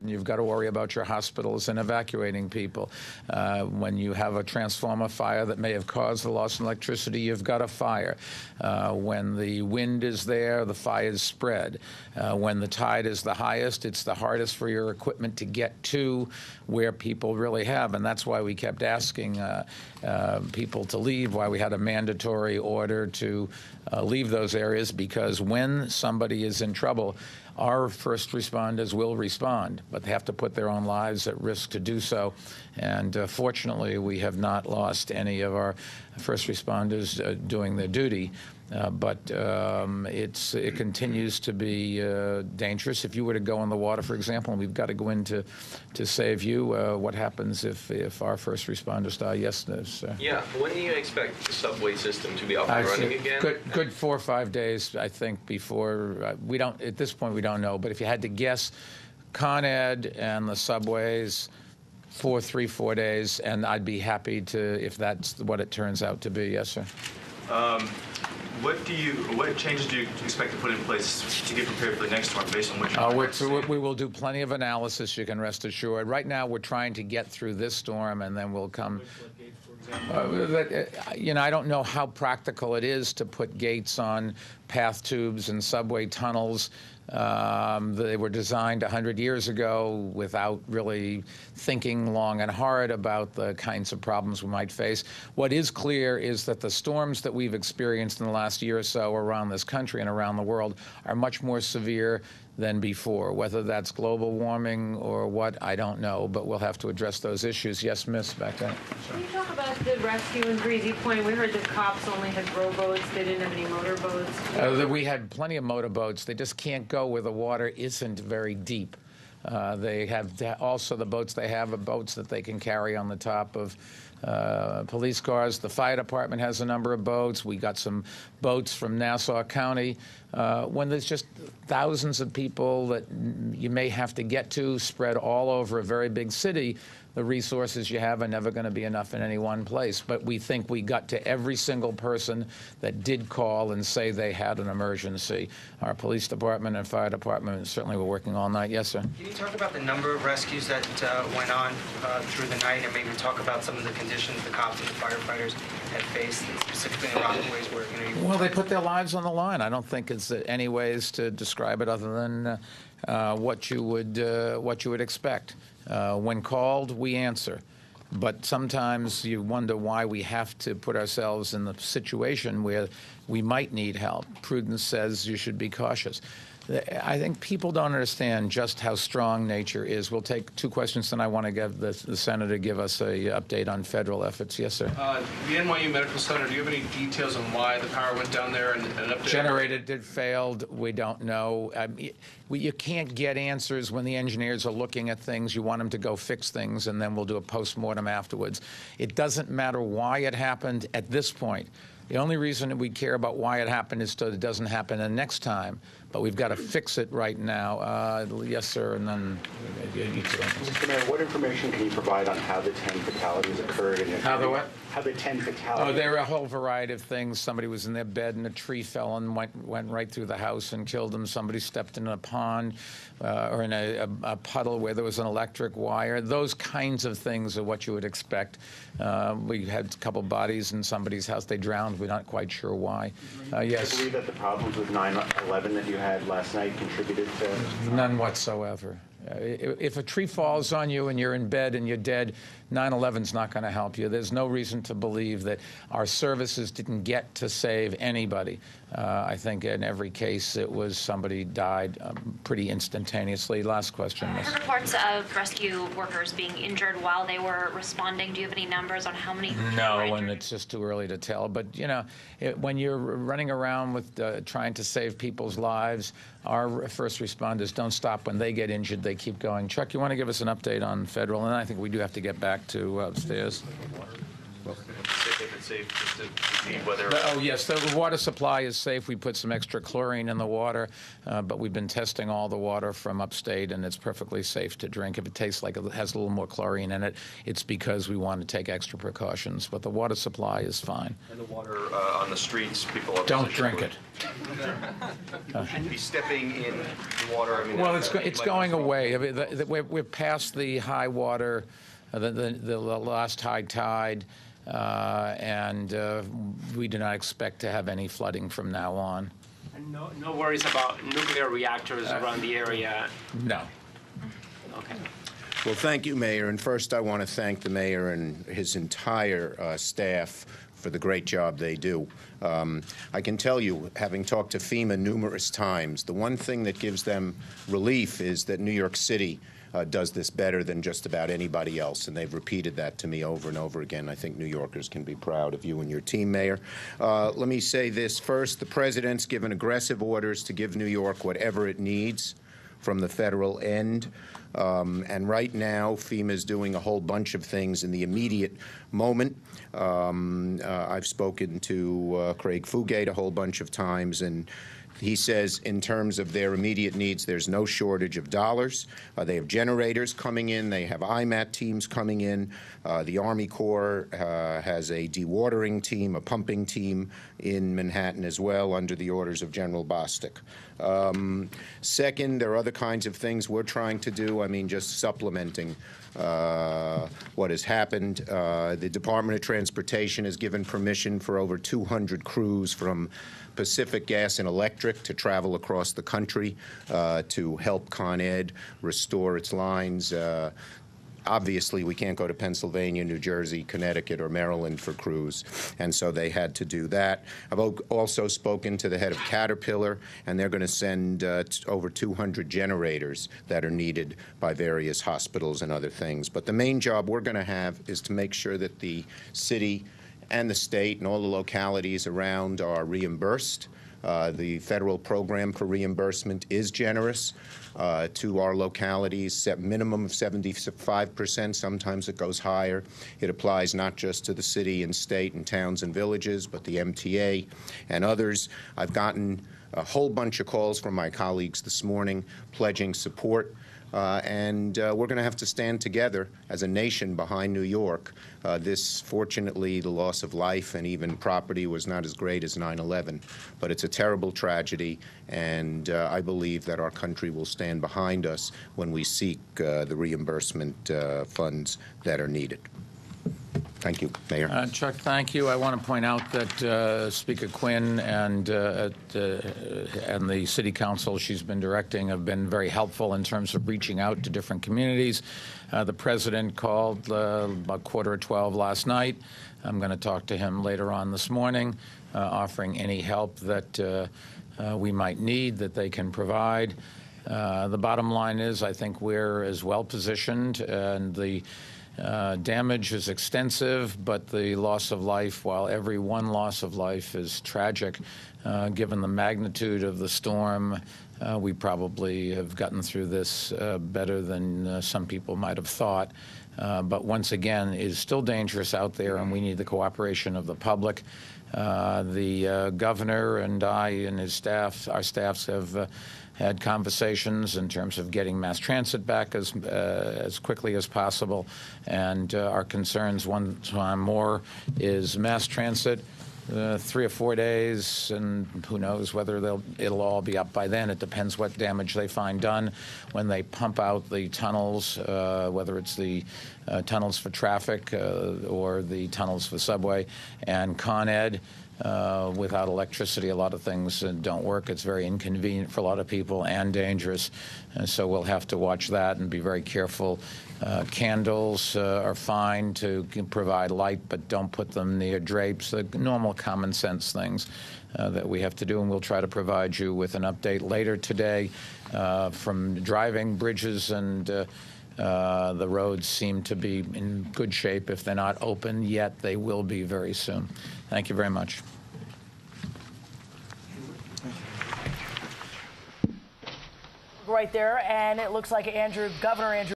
You've got to worry about your hospitals and evacuating people. When you have a transformer fire that may have caused the loss of electricity, you've got a fire. When the wind is there, the fires spread. When the tide is the highest, it's the hardest for your equipment to get to where people really have. And that's why we kept asking people to leave, why we had a mandatory order to leave those areas, because when somebody is in trouble, our first responders will respond, but they have to put their own lives at risk to do so. And fortunately, we have not lost any of our first responders doing their duty. But it continues to be dangerous. If you were to go in the water, for example, and we've got to go in to save you, what happens if our first responders die? Yes, sir. Yeah. When do you expect the subway system to be up and running again? Good 4 or 5 days, I think, before. We don't, at this point, we don't know. But if you had to guess, Con Ed and the subways, 3, 4 days, and I'd be happy to, if that's what it turns out to be. Yes, sir. What changes do you expect to put in place to get prepared for the next storm based on what you're we will do plenty of analysis, you can rest assured. Right now, we're trying to get through this storm, and then we'll come. I don't know how practical it is to put gates on path tubes and subway tunnels. They were designed 100 years ago without really thinking long and hard about the kinds of problems we might face. What is clear is that the storms that we've experienced in the last year or so around this country and around the world are much more severe than before. Whether that's global warming or what, I don't know, but we'll have to address those issues. Yes, Miss, back then. Can you talk about the rescue in Breezy Point? We heard the cops only had rowboats. They didn't have any motorboats. We had plenty of motorboats. They just can't go where the water isn't very deep. They have also the boats they have are boats that they can carry on the top of police cars. The fire department has a number of boats. We got some boats from Nassau County. When there's just thousands of people that you may have to get to spread all over a very big city, the resources you have are never going to be enough in any one place. But we think we got to every single person that did call and say they had an emergency. Our police department and fire department certainly were working all night. Yes, sir. Can you talk about the number of rescues that went on through the night, and maybe talk about some of the conditions the cops and the firefighters had faced, specifically in Rockaways where, Well, they put their lives on the line. I don't think it's any ways to describe it other than what you would expect. When called, we answer. But sometimes you wonder why we have to put ourselves in the situation where we might need help. Prudence says you should be cautious. I think people don't understand just how strong nature is. We'll take 2 questions, and I want to give the senator give us an update on federal efforts. Yes, sir. The NYU Medical Center, do you have any details on why the power went down there and an update? Generated, it failed. We don't know. You can't get answers when the engineers are looking at things. You want them to go fix things, and then we'll do a postmortem afterwards. It doesn't matter why it happened at this point. The only reason that we care about why it happened is so it doesn't happen the next time. But we've got to fix it right now. Yes, sir, and then you too. Mr. Mayor, what information can you provide on how the 10 fatalities occurred? How the what? How the 10 fatalities. Oh, there were a whole variety of things. Somebody was in their bed and a tree fell and went right through the house and killed them. Somebody stepped in a pond or in a puddle where there was an electric wire. Those kinds of things are what you would expect. We had a couple bodies in somebody's house. They drowned. We're not quite sure why. Yes. Do you believe that the problems with 9/11 that you had last night contributed to? None whatsoever. If a tree falls on you and you're in bed and you're dead, 9/11's not going to help you. There's no reason to believe that our services didn't get to save anybody. I think in every case it was somebody died pretty instantaneously. Last question, Miss. I heard reports of rescue workers being injured while they were responding. Do you have any numbers on how many? No, and it's just too early to tell. But, when you're running around with trying to save people's lives, our first responders don't stop when they get injured. They keep going. Chuck, you want to give us an update on federal? And I think we do have to get back to upstairs. safe just to see whether? Oh, yes, the water supply is safe. We put some extra chlorine in the water, but we've been testing all the water from upstate, and it's perfectly safe to drink. If it tastes like it has a little more chlorine in it, it's because we want to take extra precautions. But the water supply is fine. And the water on the streets, people are Don't drink it. Shouldn't be stepping in the water. I mean, Well, it's going away. I mean, we're past the high water, the last high tide, and we do not expect to have any flooding from now on. And no worries about nuclear reactors around the area? No. Okay. Well, thank you, Mayor. And first, I want to thank the Mayor and his entire staff for the great job they do. I can tell you, having talked to FEMA numerous times, the one thing that gives them relief is that New York City does this better than just about anybody else, and they've repeated that to me over and over again. I think New Yorkers can be proud of you and your team, Mayor. Let me say this first. The President's given aggressive orders to give New York whatever it needs from the federal end. And right now, FEMA is doing a whole bunch of things in the immediate moment. I've spoken to Craig Fugate a whole bunch of times, and he says in terms of their immediate needs, there's no shortage of dollars. They have generators coming in. They have IMAT teams coming in. The Army Corps has a dewatering team, a pumping team in Manhattan as well under the orders of General Bostic. Second, there are other kinds of things we're trying to do. I mean, just supplementing what has happened. The Department of Transportation has given permission for over 200 crews from Pacific Gas and Electric to travel across the country to help Con Ed restore its lines. Obviously, we can't go to Pennsylvania, New Jersey, Connecticut, or Maryland for crews, and so they had to do that. I've also spoken to the head of Caterpillar, and they're going to send over 200 generators that are needed by various hospitals and other things. But the main job we're going to have is to make sure that the city and the state and all the localities around are reimbursed. The federal program for reimbursement is generous to our localities, set minimum of 75%. Sometimes it goes higher. It applies not just to the city and state and towns and villages, but the MTA and others. I've gotten a whole bunch of calls from my colleagues this morning pledging support. And we're going to have to stand together as a nation behind New York. Fortunately, the loss of life and even property was not as great as 9/11, but it's a terrible tragedy, and I believe that our country will stand behind us when we seek the reimbursement funds that are needed. Thank you, Mayor. Chuck, thank you. I want to point out that Speaker Quinn and the City Council she's been directing have been very helpful in terms of reaching out to different communities. The President called about 11:45 last night. I'm going to talk to him later on this morning, offering any help that we might need that they can provide. The bottom line is I think we're as well positioned, and the damage is extensive, but the loss of life, while every one loss of life is tragic, given the magnitude of the storm, we probably have gotten through this better than some people might have thought. But once again, it is still dangerous out there, and we need the cooperation of the public. The governor and I and his staff, our staffs have had conversations in terms of getting mass transit back as quickly as possible. And our concerns one time more is mass transit, 3 or 4 days, and who knows whether it'll all be up by then. It depends what damage they find done when they pump out the tunnels, whether it's the tunnels for traffic or the tunnels for subway. And Con Ed, without electricity, a lot of things don't work. It's very inconvenient for a lot of people and dangerous. And so we'll have to watch that and be very careful. Candles are fine to provide light, but don't put them near drapes. The normal common sense things that we have to do, and we'll try to provide you with an update later today from driving bridges, and the roads seem to be in good shape. If they're not open yet, they will be very soon. Thank you very much. Right there, and it looks like Governor Andrew